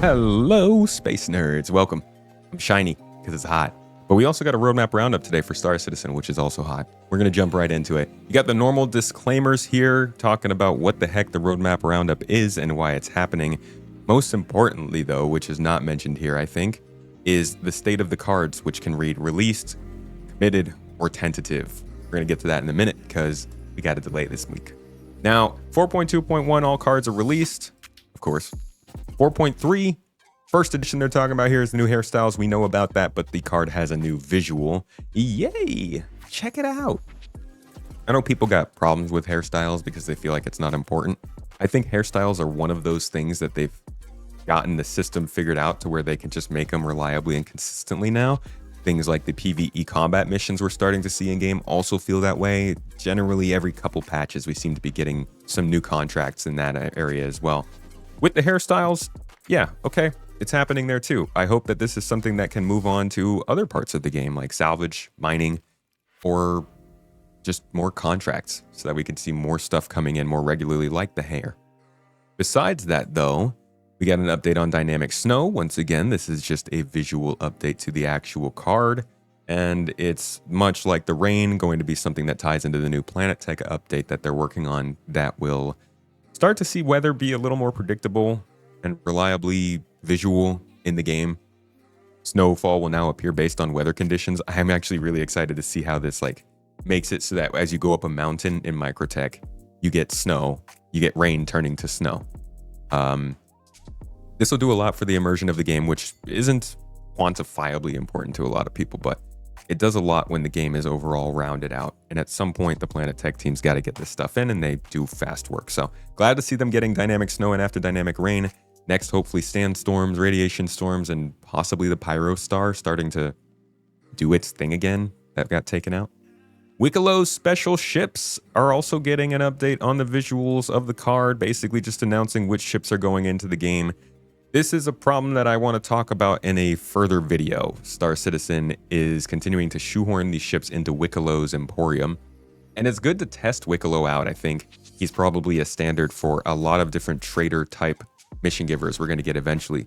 Hello, space nerds. Welcome. I'm shiny because it's hot. But we also got a roadmap roundup today for Star Citizen, which is also hot. We're going to jump right into it. You got the normal disclaimers here talking about what the heck the roadmap roundup is and why it's happening. Most importantly, though, which is not mentioned here, I think, is the state of the cards, which can read released, committed, or tentative. We're going to get to that in a minute because we got a delay this week. Now, 4.2.1, all cards are released, of course. 4.3, first edition they're talking about here is the new Hairstyles. We know about that, but the card has a new visual. Yay! Check it out. I know people got problems with Hairstyles because they feel like it's not important. I think Hairstyles are one of those things that they've gotten the system figured out to where they can just make them reliably and consistently now. Things like the PvE combat missions we're starting to see in game also feel that way. Generally, every couple patches, we seem to be getting some new contracts in that area as well. With the Hairstyles, yeah, okay, it's happening there too. I hope that this is something that can move on to other parts of the game, like salvage, mining, or just more contracts, so that we can see more stuff coming in more regularly like the hair. Besides that, though, we got an update on Dynamic Snow. Once again, this is just a visual update to the actual card, and it's much like the rain, going to be something that ties into the new Planet Tech update that they're working on that will start to see weather be a little more predictable and reliably visual in the game. Snowfall will now appear based on weather conditions. I'm actually really excited to see how this makes it so that as you go up a mountain in Microtech, you get snow, you get rain turning to snow. This will do a lot for the immersion of the game, which isn't quantifiably important to a lot of people, but it does a lot when the game is overall rounded out. And at some point, the Planet Tech team's got to get this stuff in, and they do fast work. So glad to see them getting dynamic snow and after dynamic rain. Next, hopefully sandstorms, radiation storms, and possibly the Pyro Star starting to do its thing again that got taken out. Wickelo's special ships are also getting an update on the visuals of the card, basically just announcing which ships are going into the game. This is a problem that I want to talk about in a further video. Star Citizen is continuing to shoehorn these ships into Wickelo's Emporium, and it's good to test Wickelo out. I think he's probably a standard for a lot of different trader type mission givers we're going to get eventually.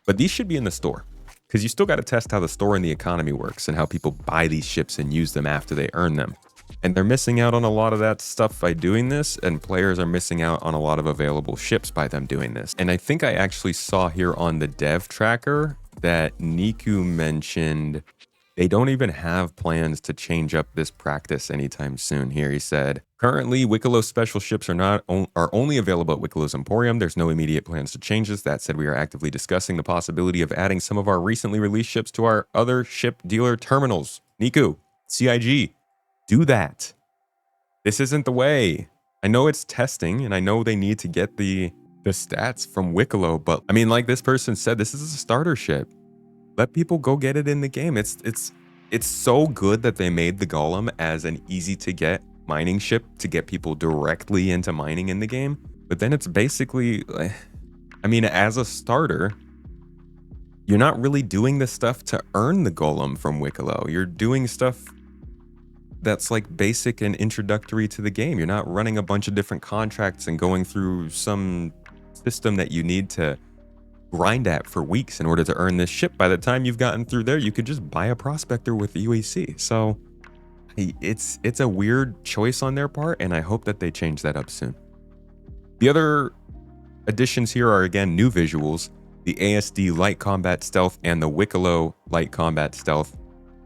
But these should be in the store, because you still got to test how the store and the economy works and how people buy these ships and use them after they earn them. And they're missing out on a lot of that stuff by doing this, and players are missing out on a lot of available ships by them doing this. And I think I actually saw here on the dev tracker that Niku mentioned they don't even have plans to change up this practice anytime soon. Here he said, currently Wickelo special ships are only available at Wickelo's Emporium. There's no immediate plans to change this. That said, we are actively discussing the possibility of adding some of our recently released ships to our other ship dealer terminals. Niku, CIG, do that. This isn't the way. I know it's testing, and I know they need to get the stats from Wickelo, but I mean, like this person said, this is a starter ship. Let people go get it in the game. It's so good that they made the Golem as an easy to get mining ship to get people directly into mining in the game. But then it's basically, I mean, as a starter, you're not really doing the stuff to earn the Golem from Wickelo. You're doing stuff that's like basic and introductory to the game. You're not running a bunch of different contracts and going through some system that you need to grind at for weeks in order to earn this ship. By the time you've gotten through there, you could just buy a prospector with UAC. So it's a weird choice on their part, and I hope that they change that up soon. The other additions here are, again, new visuals. The ASD Light Combat Stealth and the Wickelo Light Combat Stealth.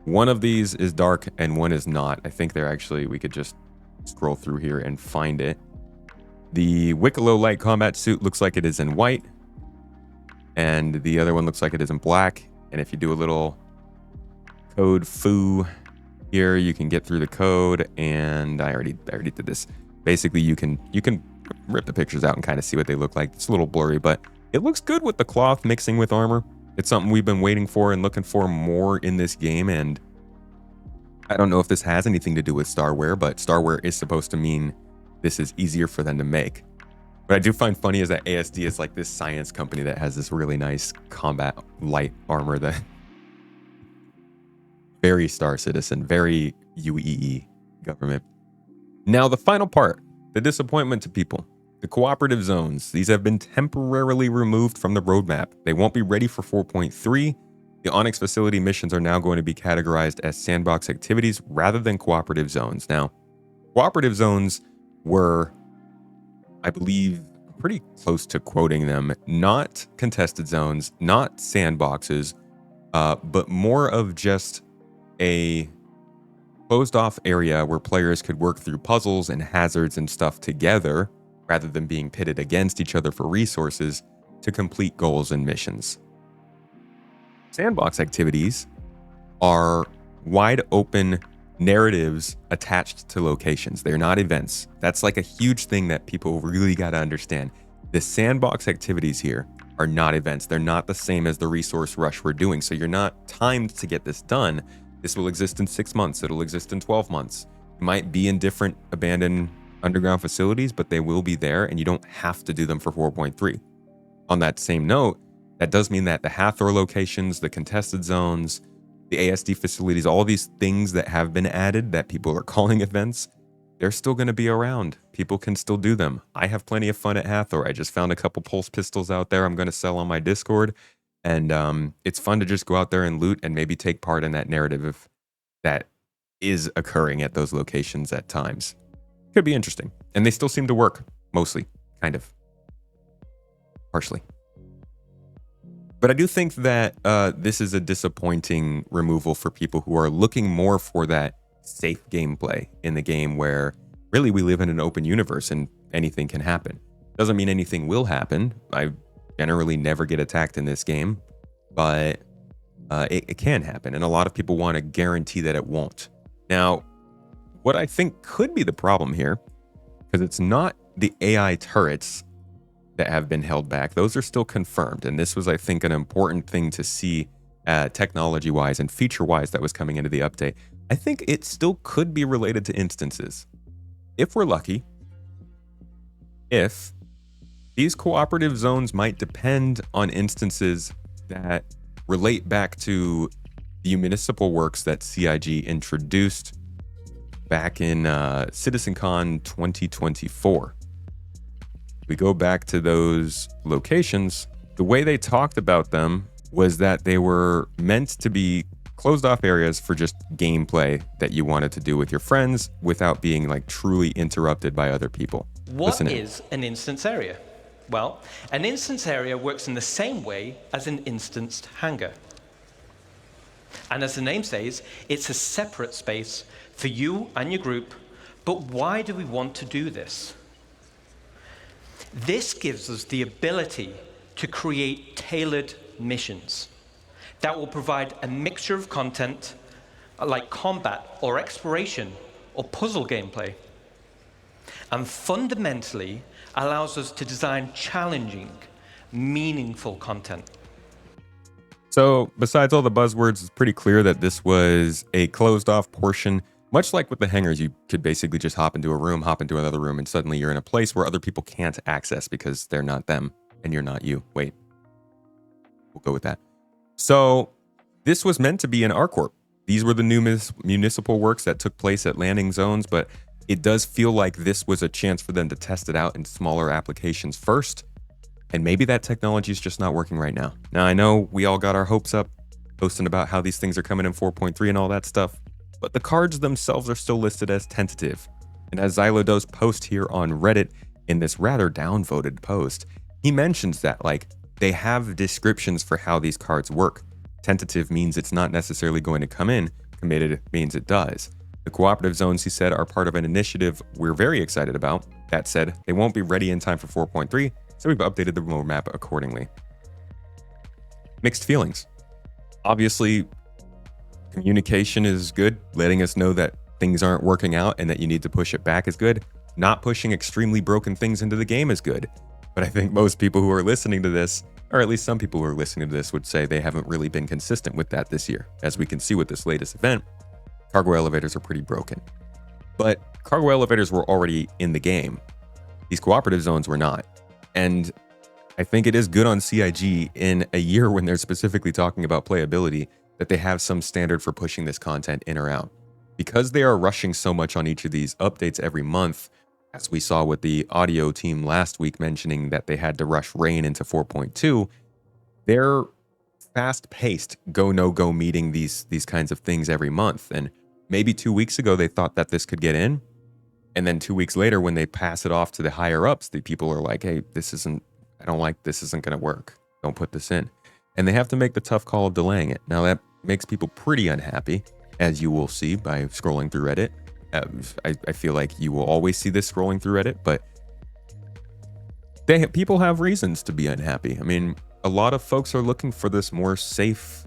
One of these is dark and one is not. I think they're actually, we could just scroll through here and find it. The Wickelo Light Combat Suit looks like it is in white, and the other one looks like it is in black. And if you do a little code foo here, you can get through the code, and I already did this. Basically, you can rip the pictures out and kind of see what they look like. It's a little blurry, but it looks good with the cloth mixing with armor. It's something we've been waiting for and looking for more in this game, and I don't know if this has anything to do with Starware, but Starware is supposed to mean this is easier for them to make. What I do find funny is that ASD is like this science company that has this really nice combat light armor that very Star Citizen, very UEE government. Now, the final part, the disappointment to people. The cooperative zones, these have been temporarily removed from the roadmap. They won't be ready for 4.3. The Onyx facility missions are now going to be categorized as sandbox activities rather than cooperative zones. Now, cooperative zones were, I believe, pretty close to quoting them, not contested zones, not sandboxes, but more of just a closed off area where players could work through puzzles and hazards and stuff together rather than being pitted against each other for resources to complete goals and missions. Sandbox activities are wide open narratives attached to locations. They're not events. That's like a huge thing that people really got to understand. The sandbox activities here are not events. They're not the same as the resource rush we're doing. So you're not timed to get this done. This will exist in 6 months. It'll exist in 12 months. You might be in different abandoned underground facilities, but they will be there and you don't have to do them for 4.3. On that same note, that does mean that the Hathor locations, the contested zones, the ASD facilities, all these things that have been added that people are calling events, they're still going to be around. People can still do them. I have plenty of fun at Hathor. I just found a couple pulse pistols out there I'm going to sell on my Discord. And it's fun to just go out there and loot and maybe take part in that narrative if that is occurring at those locations at times. Could be interesting. And they still seem to work, mostly, kind of. Partially. But I do think that this is a disappointing removal for people who are looking more for that safe gameplay in the game where really we live in an open universe and anything can happen. Doesn't mean anything will happen. I generally never get attacked in this game, but it can happen. And a lot of people want to guarantee that it won't. Now, what I think could be the problem here, because it's not the AI turrets that have been held back. Those are still confirmed. And this was, I think, an important thing to see technology-wise and feature-wise that was coming into the update. I think it still could be related to instances. If we're lucky, if these cooperative zones might depend on instances that relate back to the municipal works that CIG introduced back in CitizenCon 2024. We go back to those locations. The way they talked about them was that they were meant to be closed off areas for just gameplay that you wanted to do with your friends without being like truly interrupted by other people. What is an instance area? Well, an instance area works in the same way as an instanced hangar. And as the name says, it's a separate space for you and your group. But why do we want to do this? This gives us the ability to create tailored missions that will provide a mixture of content like combat or exploration or puzzle gameplay, and fundamentally allows us to design challenging, meaningful content. So besides all the buzzwords, it's pretty clear that this was a closed off portion. Much like with the hangars, you could basically just hop into a room, hop into another room, and suddenly you're in a place where other people can't access because they're not them and you're not you. Wait, we'll go with that. So this was meant to be an R-Corp. These were the new municipal works that took place at landing zones, but it does feel like this was a chance for them to test it out in smaller applications first. And maybe that technology is just not working right now. Now, I know we all got our hopes up, posting about how these things are coming in 4.3 and all that stuff, but the cards themselves are still listed as tentative. And as Xylo does post here on Reddit in this rather downvoted post, he mentions that like they have descriptions for how these cards work. Tentative means it's not necessarily going to come in. Committed means it does. The cooperative zones, he said, are part of an initiative we're very excited about. That said, they won't be ready in time for 4.3, so we've updated the roadmap accordingly. Mixed feelings. Obviously, communication is good. Letting us know that things aren't working out and that you need to push it back is good. Not pushing extremely broken things into the game is good. But I think most people who are listening to this, or at least some people who are listening to this, would say they haven't really been consistent with that this year. As we can see with this latest event, cargo elevators are pretty broken. But cargo elevators were already in the game. These cooperative zones were not. And I think it is good on CIG in a year when they're specifically talking about playability that they have some standard for pushing this content in or out. Because they are rushing so much on each of these updates every month, as we saw with the audio team last week mentioning that they had to rush rain into 4.2, they're fast-paced go-no-go meeting these kinds of things every month. And maybe 2 weeks ago they thought that this could get in, and then 2 weeks later when they pass it off to the higher ups, the people are like, hey, this isn't going to work. Don't put this in. And they have to make the tough call of delaying it. Now that makes people pretty unhappy, as you will see by scrolling through Reddit. I feel like you will always see this scrolling through Reddit, but people have reasons to be unhappy. I mean, a lot of folks are looking for this more safe,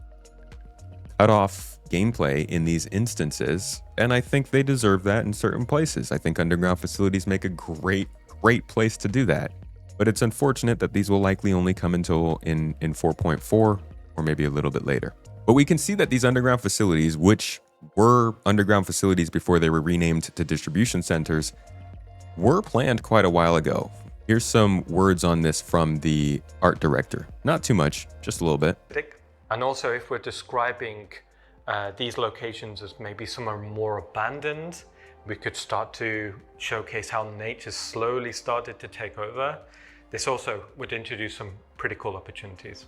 cut-off gameplay in these instances, and I think they deserve that in certain places. I think underground facilities make a great place to do that, but it's unfortunate that these will likely only come until in 4.4 or maybe a little bit later. But we can see that these underground facilities, which were underground facilities before they were renamed to distribution centers, were planned quite a while ago. Here's some words on this from the art director. Not too much, just a little bit. And also, if we're describing these locations as maybe some are more abandoned, we could start to showcase how nature slowly started to take over. This also would introduce some pretty cool opportunities.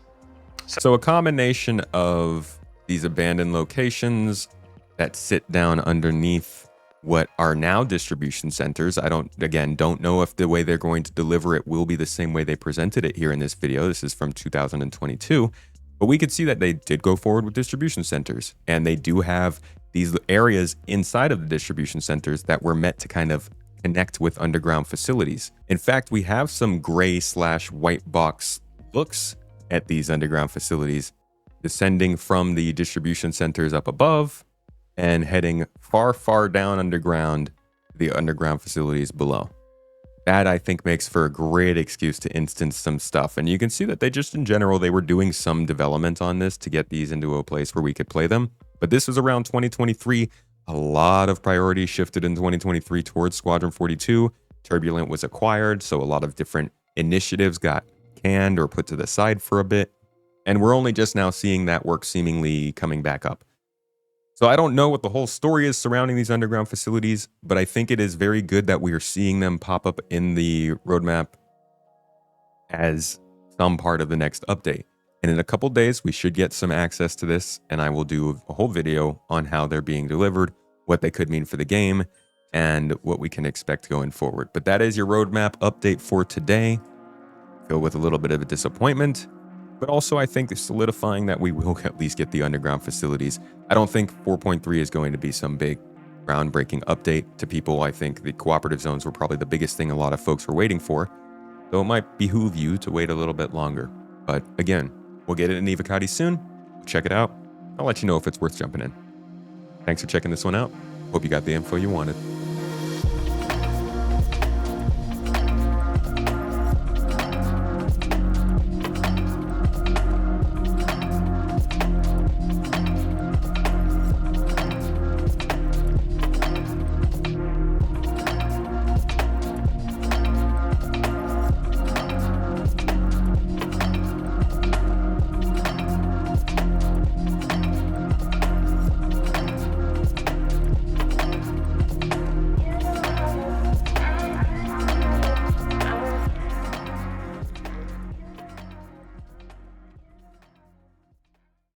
So a combination of these abandoned locations that sit down underneath what are now distribution centers. I don't know if the way they're going to deliver it will be the same way they presented it here in this video. This is from 2022, but we could see that they did go forward with distribution centers, and they do have these areas inside of the distribution centers that were meant to kind of connect with underground facilities. In fact, we have some gray/white box looks at these underground facilities, descending from the distribution centers up above and heading far down underground, the underground facilities below. That, I think, makes for a great excuse to instance some stuff. And you can see that they just, in general, they were doing some development on this to get these into a place where we could play them. But this was around 2023. A lot of priorities shifted in 2023 towards Squadron 42. Turbulent was acquired, so a lot of different initiatives got canned or put to the side for a bit. And we're only just now seeing that work seemingly coming back up. So I don't know what the whole story is surrounding these underground facilities, but I think it is very good that we are seeing them pop up in the roadmap as some part of the next update. And in a couple days, we should get some access to this, and I will do a whole video on how they're being delivered, what they could mean for the game, and what we can expect going forward. But that is your roadmap update for today. Filled with a little bit of a disappointment, but also I think it's solidifying that we will at least get the underground facilities. I don't think 4.3 is going to be some big groundbreaking update to people. I think the cooperative zones were probably the biggest thing a lot of folks were waiting for, so it might behoove you to wait a little bit longer. But again, we'll get it in Evocati soon. Check it out. I'll let you know if it's worth jumping in. Thanks for checking this one out. Hope you got the info you wanted.